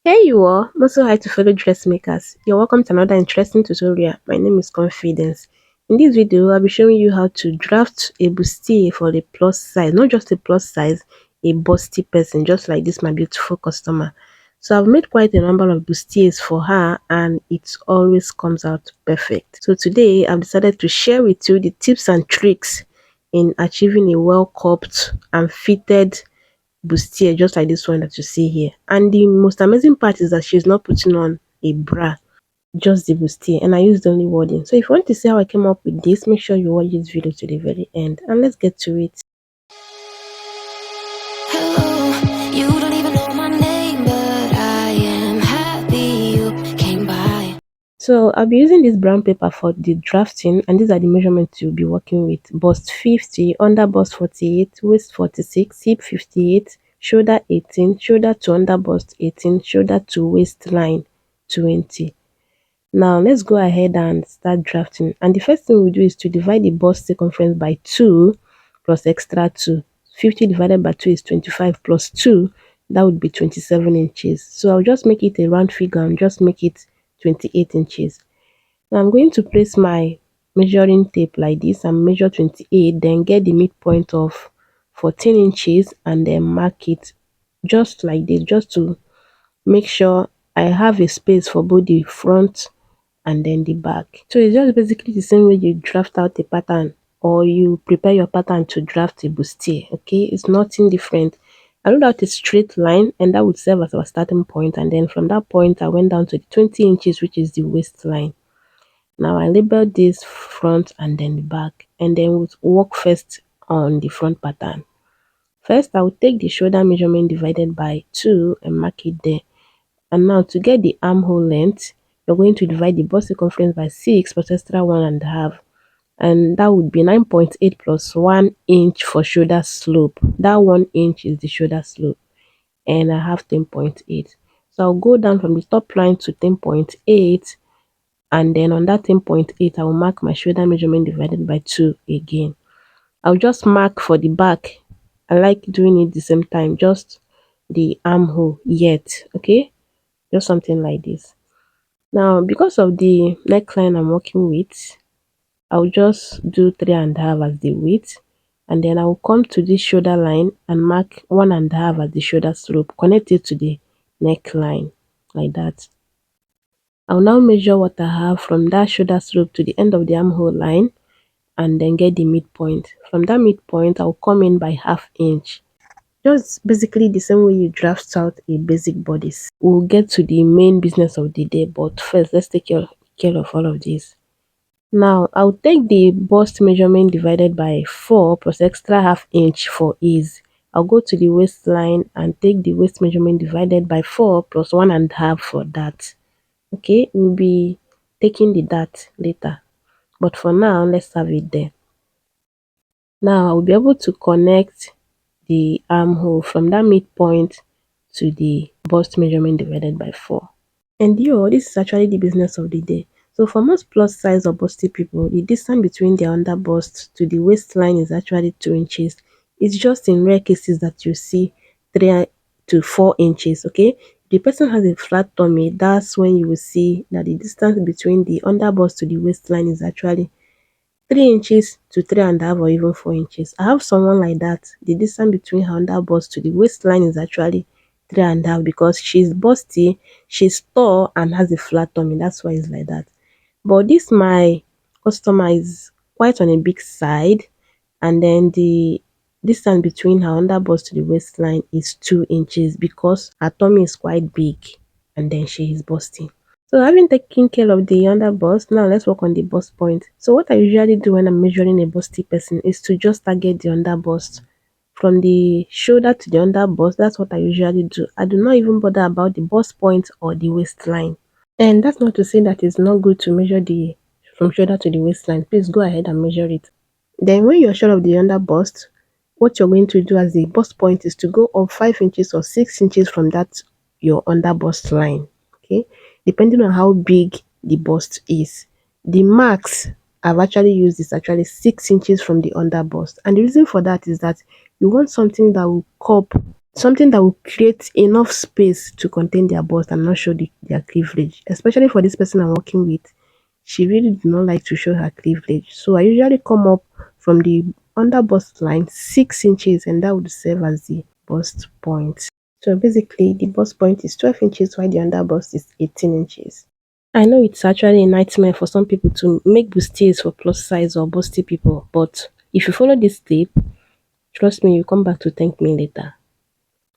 Hey you all, I'm also hi to fellow dressmakers. You're welcome to another interesting tutorial. My name is Confidence. In this video, I'll be showing you how to draft a bustier for a plus size, not just a plus size, a busty person, just like this my beautiful customer. So I've made quite a number of bustiers for her and it always comes out perfect. So today I've decided to share with you the tips and tricks in achieving a well-cropped and fitted bustier just like this one that you see here. And the most amazing part is that she's not putting on a bra, just the bustier, and I used only wording. So if you want to see how I came up with this, make sure you watch this video to the very end and let's get to it. Hello, you don't even know my name, but I am happy you came by. So I'll be using this brown paper for the drafting, and these are the measurements you'll be working with. Bust 50, under bust 48, waist 46, hip 58, shoulder 18, shoulder to under bust 18, shoulder to waistline 20. Now let's go ahead and start drafting. And the first thing we do is to divide the bust circumference by 2 plus extra 2. 50 divided by 2 is 25 plus 2, that would be 27 inches. So I'll just make it a round figure and just make it 28 inches. Now I'm going to place my measuring tape like this and measure 28, then get the midpoint of 14 inches and then mark it just like this, just to make sure I have a space for both the front and then the back. So it's just basically the same way you draft out a pattern or you prepare your pattern to draft a bustier. Okay, it's nothing different. I wrote out a straight line and that would serve as our starting point, and then from that point I went down to the 20 inches, which is the waistline. Now I labeled this front and then the back, and then we'll work first on the front pattern. First I will take the shoulder measurement divided by 2 and mark it there. And now to get the armhole length, you're going to divide the bust circumference by 6 plus extra 1.5. And that would be 9.8 plus 1 inch for shoulder slope. That 1 inch is the shoulder slope. And I have 10.8. So I'll go down from the top line to 10.8. And then on that 10.8, I will mark my shoulder measurement divided by 2 again. I'll just mark for the back. I like doing it the same time, just the armhole yet, okay? Just something like this. Now, because of the neckline I'm working with, I'll just do 3.5 as the width, and then I'll come to this shoulder line and mark 1.5 as the shoulder slope, connect it to the neckline like that. I'll now measure what I have from that shoulder slope to the end of the armhole line and then get the midpoint. From that midpoint, I'll come in by 1/2 inch. Just basically the same way you draft out a basic bodice. We'll get to the main business of the day, but first let's take care of all of this. Now I'll take the bust measurement divided by 4 plus extra 1/2 inch for ease. I'll go to the waistline and take the waist measurement divided by 4 plus 1.5 for that. Okay, we'll be taking the that later, but for now let's have it there. Now I'll be able to connect the armhole from that midpoint to the bust measurement divided by 4. And this is actually the business of the day. So for most plus size or busty people, the distance between their under bust to the waistline is actually 2 inches. It's just in rare cases that you see 3 to 4 inches, okay? If the person has a flat tummy, that's when you will see that the distance between the under bust to the waistline is actually 3 inches to 3.5 or even 4 inches. I have someone like that. The distance between her under bust to the waistline is actually 3.5 because she's busty, she's tall and has a flat tummy. That's why it's like that. But this my customer is quite on a big side, and then the distance between her under bust to the waistline is 2 inches because her tummy is quite big and then she is busty. So having taken care of the under bust, now let's work on the bust point. So what I usually do when I'm measuring a busty person is to just target the under bust. From the shoulder to the under bust, that's what I usually do. I do not even bother about the bust point or the waistline. And that's not to say that it's not good to measure the from shoulder to the waistline. Please go ahead and measure it. Then when you're sure of the under bust, what you're going to do as the bust point is to go up 5 inches or 6 inches from that your under bust line. Okay, depending on how big the bust is. The max I've actually used is actually 6 inches from the under bust, and the reason for that is that you want something that will cup something that will create enough space to contain their bust and not show their cleavage. Especially for this person I'm working with, she really do not like to show her cleavage. So I usually come up from the under bust line 6 inches, and that would serve as the bust point. So basically, the bust point is 12 inches while the under bust is 18 inches. I know it's actually a nightmare for some people to make bustiers for plus size or busty people, but if you follow this tip, trust me, you come back to thank me later.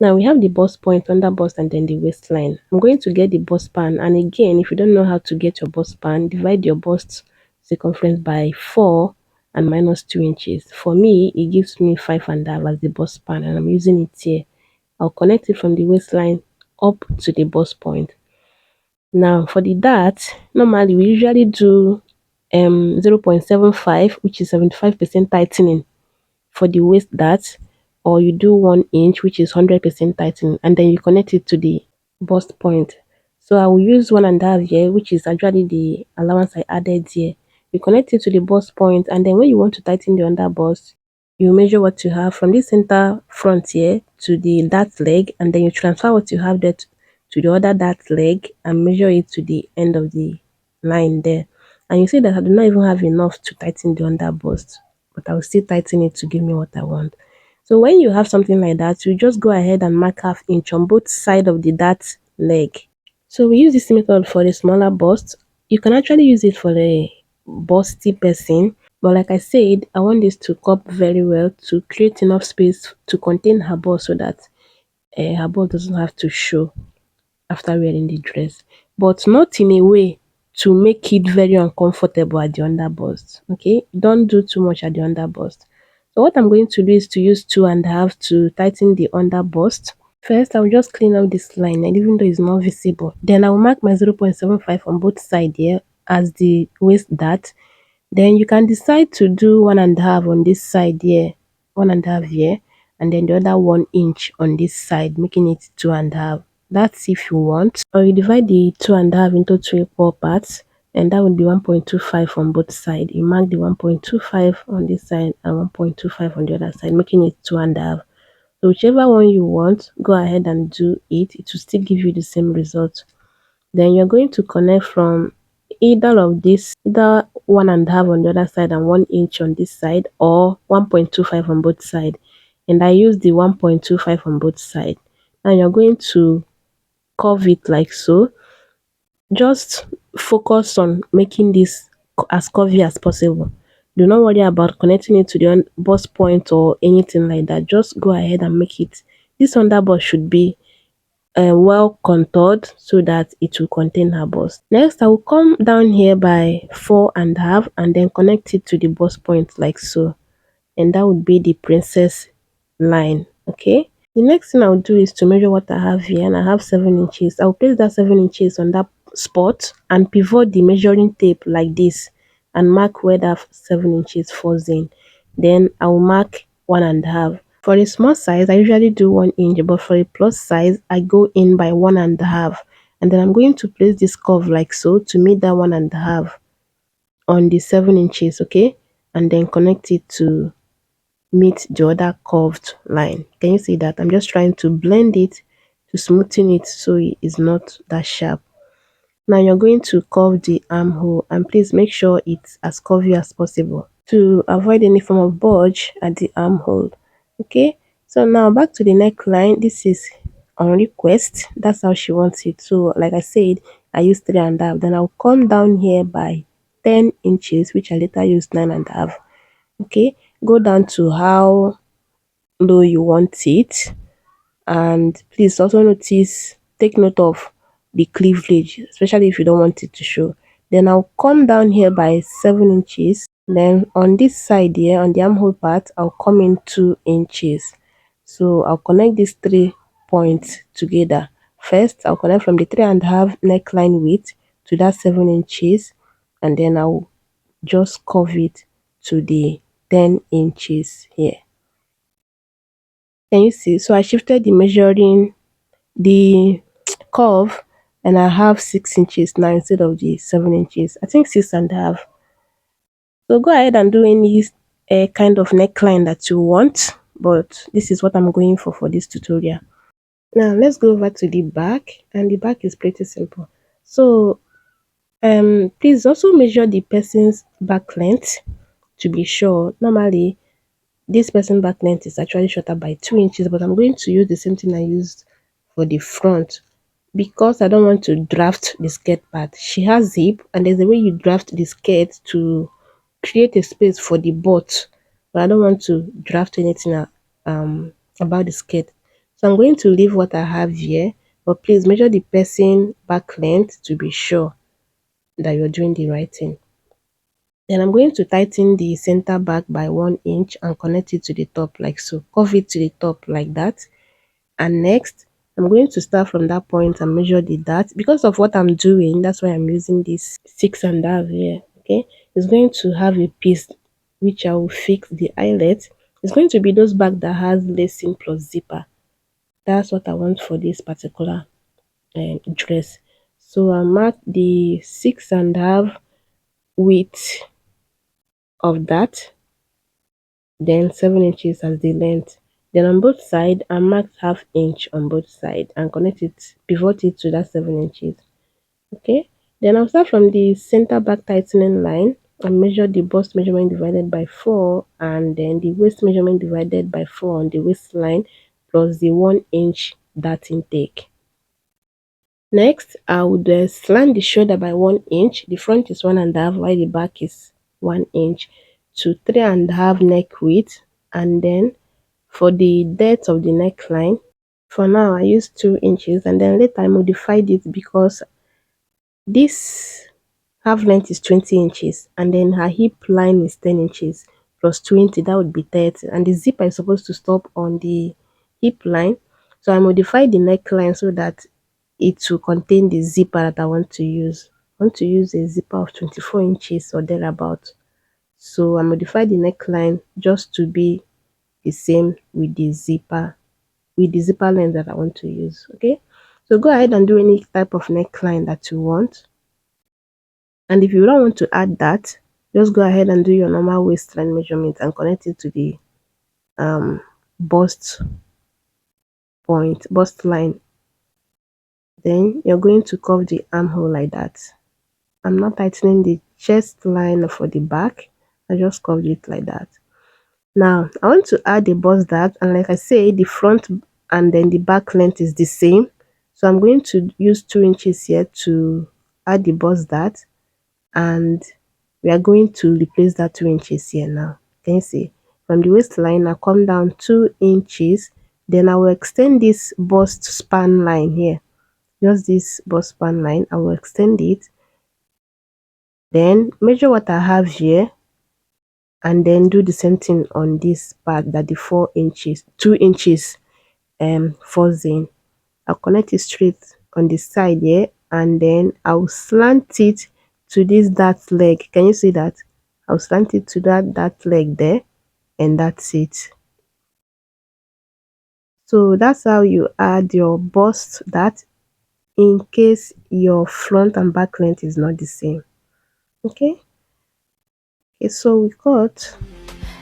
Now we have the bust point, under bust, and then the waistline. I'm going to get the bust span, and again, if you don't know how to get your bust span, divide your bust circumference by 4 and minus 2 inches. For me, it gives me 5.5 as the bust span, and I'm using it here. I'll connect it from the waistline up to the bust point. Now for the dart, normally we usually do 0.75, which is 75% tightening for the waist dart, or you do 1 inch, which is 100% tightening, and then you connect it to the bust point. So I will use 1.5 here, which is actually the allowance I added here. You connect it to the bust point, and then when you want to tighten the under bust, you measure what you have from the center front here to the dart leg, and then you transfer what you have there to the other dart leg and measure it to the end of the line there. And you see that I do not even have enough to tighten the under bust, but I will still tighten it to give me what I want. So when you have something like that, you just go ahead and mark half inch on both sides of the dart leg. So we use this method for the smaller bust. You can actually use it for a busty person, but like I said, I want this to cup very well to create enough space to contain her bust so that her bust doesn't have to show after wearing the dress, but not in a way to make it very uncomfortable at the under bust. Okay, don't do too much at the under bust. So what I'm going to do is to use 2.5 to tighten the under bust. First, I'll just clean out this line, and even though it's not visible, then I'll mark my 0.75 on both sides here as the waist dart. Then you can decide to do 1.5 on this side here, 1.5 here, and then the other 1 inch on this side, making it 2.5. That's if you want. Or you divide the 2.5 into two equal parts, and that would be 1.25 on both sides. You mark the 1.25 on this side and 1.25 on the other side, making it 2.5. So whichever one you want, go ahead and do it. It will still give you the same result. Then you're going to connect from either of these, either 1.5 on the other side and 1 inch on this side, or 1.25 on both sides. And I use the 1.25 on both sides. And you're going to curve it like so. Just focus on making this as curvy as possible. Do not worry about connecting it to the bust point or anything like that. Just go ahead and make it. This underbust should be well contoured so that it will contain her bust. Next, I will come down here by 4.5 and then connect it to the bust point like so, and that would be the princess line. Okay, the next thing I'll do is to measure what I have here, and I have 7 inches. I'll place that 7 inches on that spot and pivot the measuring tape like this and mark where that 7 inches falls in. Then I'll mark 1.5. For a small size, I usually do 1 inch, but for a plus size, I go in by 1.5. And then I'm going to place this curve like so to meet that 1.5 on the 7 inches, okay? And then connect it to meet the other curved line. Can you see that? I'm just trying to blend it to smoothen it so it is not that sharp. Now you're going to curve the armhole, and please make sure it's as curvy as possible to avoid any form of bulge at the armhole. Okay, so now back to the neckline. This is on request. That's how she wants it. So like I said, I used 3.5. Then I'll come down here by 10 inches, which I later used 9.5. Okay, go down to how low you want it, and please also take note of the cleavage, especially if you don't want it to show. Then I'll come down here by 7 inches. Then on this side here, on the armhole part, I'll come in 2 inches. So I'll connect these 3 points together. First, I'll connect from the 3.5 neckline width to that 7 inches, and then I'll just curve it to the 10 inches here. Can you see? So I shifted the curve, and I have 6 inches now instead of the 7 inches. I think 6.5. So go ahead and do any kind of neckline that you want, but this is what I'm going for this tutorial. Now let's go over to the back, and the back is pretty simple. So please also measure the person's back length to be sure. Normally this person back length is actually shorter by 2 inches, but I'm going to use the same thing I used for the front because I don't want to draft the skirt part. She has zip, and there's a way you draft the skirt to create a space for the butt, but I don't want to draft anything about the skirt. So I'm going to leave what I have here, but please measure the person back length to be sure that you're doing the right thing. Then I'm going to tighten the center back by 1 inch and connect it to the top like so. Curve it to the top like that. And next, I'm going to start from that point and measure the dart. Because of what I'm doing, that's why I'm using this 6.5 here. Okay, it's going to have a piece which I will fix the eyelet. It's going to be those back that has lacing plus zipper. That's what I want for this particular dress. So I mark the 6.5 width of that, then 7 inches as the length. Then on both sides, I marked half inch on both sides and connect it, pivot it to that 7 inches. Okay, then I'll start from the center back tightening line and measure the bust measurement divided by 4, and then the waist measurement divided by 4 on the waistline plus the 1 inch dart intake. Next, I would slant the shoulder by 1 inch. The front is 1.5 while the back is 1 inch to 3.5 neck width, and then for the depth of the neckline, for now I use 2 inches, and then later I modified it because this half length is 20 inches, and then her hip line is 10 inches plus 20, that would be 30, and the zipper is supposed to stop on the hip line. So I modified the neckline so that it will contain the zipper that I want to use. I want to use a zipper of 24 inches or thereabout. So I modified the neckline just to be the same with the zipper length that I want to use. Okay, so go ahead and do any type of neckline that you want. And if you don't want to add that, just go ahead and do your normal waistline measurement and connect it to the bust line. Then you're going to curve the armhole like that. I'm not tightening the chest line for the back. I just curved it like that. Now I want to add the bust dart, and like I say, the front and then the back length is the same. So I'm going to use 2 inches here to add the bust dart, and we are going to replace that 2 inches here now. Can you see? From the waistline, I come down 2 inches. Then I will extend this bust span line here. Just this bust span line, I will extend it. Then measure what I have here, and then do the same thing on this part, that the 2 inches falls in. I'll connect it straight on the side here, and then I'll slant it to this dart leg. Can you see that? I'll slant it to that dart leg there, and that's it. So that's how you add your bust dart in case your front and back length is not the same. Okay, so we got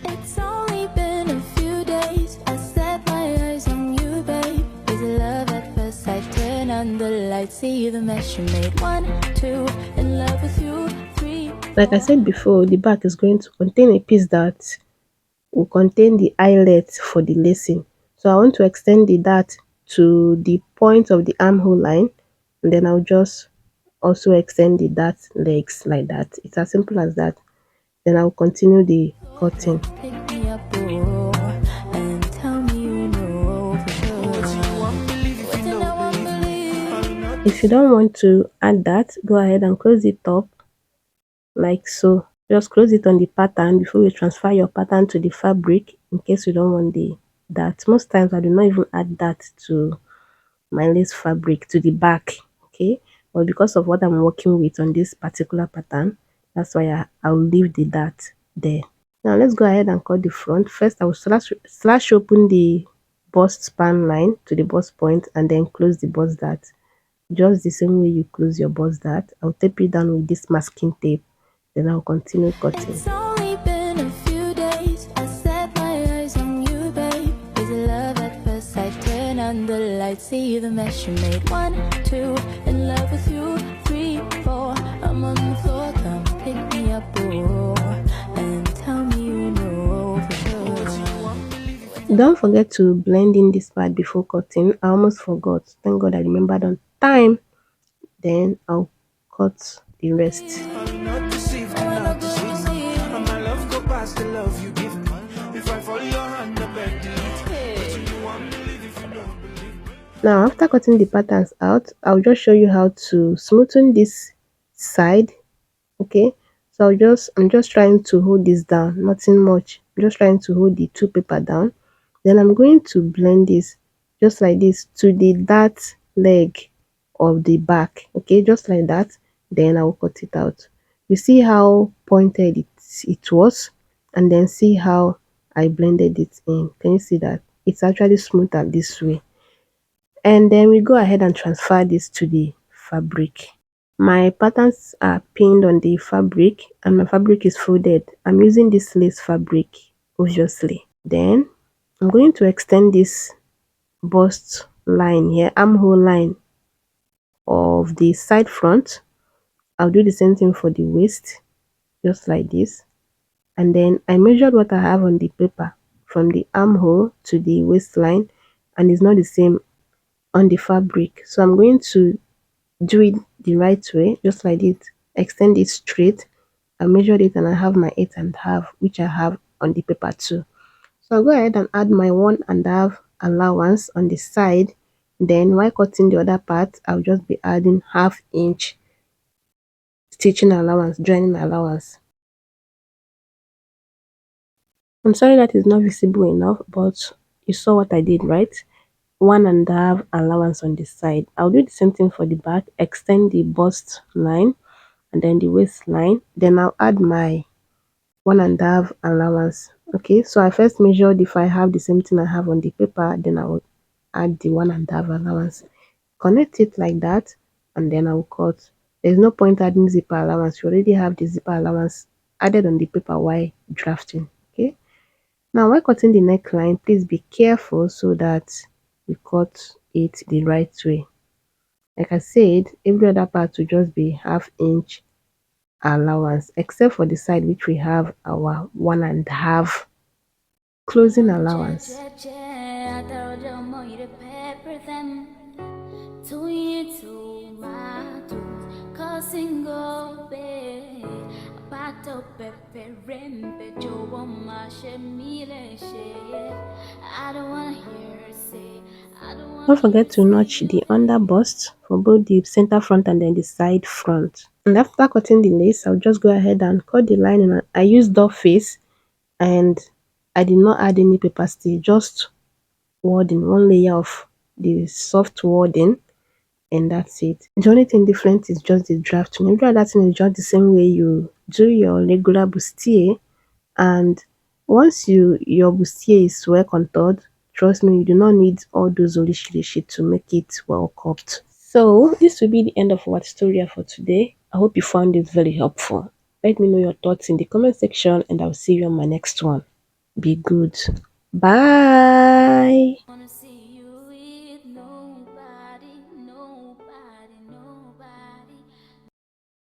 It's only been a few days. I set my eyes on you, babe. Is it love at first sight? Turn on the lights, see the mess you made. 1, 2, in love with you. 3. like I said before, the back is going to contain a piece that will contain the eyelet for the lacing. So I want to extend the dart to the point of the armhole line, and then I'll just also extend the dart legs like that. It's as simple as that. Then I'll continue the cutting. Pick me up, oh, and tell me you know for sure. What you want believe. If you don't want to add that, go ahead and close it up like so. Just close it on the pattern before you transfer your pattern to the fabric, in case you don't want that. Most times I do not even add that to my lace fabric, to the back. Okay, but because of what I'm working with on this particular pattern, that's why I'll leave the dart there. Now let's go ahead and cut the front. First I will slash open the bust span line to the bust point, and then close the bust dart just the same way you close your bust dart. I'll tape it down with this masking tape, then I'll continue cutting. It's only been a few days. I set my eyes on you, babe. Is it love at first sight? Turn on under the lights, see the mess you made. 1, 2, in love with you. 3, 4, I'm on the floor, come pick me up, oh, and tell me you know for sure. Don't forget to blend in this part before cutting. I almost forgot. Thank God I remembered on time. Then I'll cut the rest. I'm not deceived, not deceived. And my love go past the love you give me. If I follow your hand, I beg delete. You want believe if you don't believe. Now after cutting the patterns out, I'll just show you how to smoothen this side. Okay, so I'm just trying to hold this down, nothing much. I'm just trying to hold the two paper down. Then I'm going to blend this just like this to the that leg of the back. Okay, just like that. Then I'll cut it out. You see how pointed it was, and then see how I blended it in. Can you see that it's actually smoother this way? And then we go ahead and transfer this to the fabric. My patterns are pinned on the fabric and my fabric is folded. I'm using this lace fabric, obviously. Then I'm going to extend this bust line here, armhole line of the side front. I'll do the same thing for the waist, just like this. And then I measured what I have on the paper from the armhole to the waistline, and it's not the same on the fabric. So I'm going to do it the right way, just like it. Extend it straight. I measured it and I have my 8.5, which I have on the paper too. So I'll go ahead and add my 1.5 allowance on the side. Then while cutting the other part, I'll just be adding ½ inch stitching allowance, joining allowance. I'm sorry that is not visible enough, but you saw what I did, right? 1.5 allowance on the side. I'll do the same thing for the back, extend the bust line and then the waistline. Then I'll add my 1.5 allowance. Okay, so I first measured if I have the same thing I have on the paper, then I will add the 1.5 allowance. Connect it like that, and then I will cut. There's no point adding zipper allowance. You already have the zipper allowance added on the paper while drafting. Okay. Now while cutting the neckline, please be careful so that you cut it the right way. Like I said, every other part will just be ½ inch allowance, except for the side which we have our 1.5 closing allowance. Don't forget to notch the under bust for both the center front and then the side front. And after cutting the lace, I'll just go ahead and cut the lining. I used doll face and I did not add any paper stitch, just wording, one layer of the soft wording, and that's it. The only thing different is just the drafting. Every other thing is just the same way you do your regular bustier. And once your bustier is well contoured, trust me, you do not need all those olishi to make it well cupped. So this will be the end of our tutorial for today. I hope you found it very helpful. Let me know your thoughts in the comment section and I'll see you on my next one. Be good. Bye.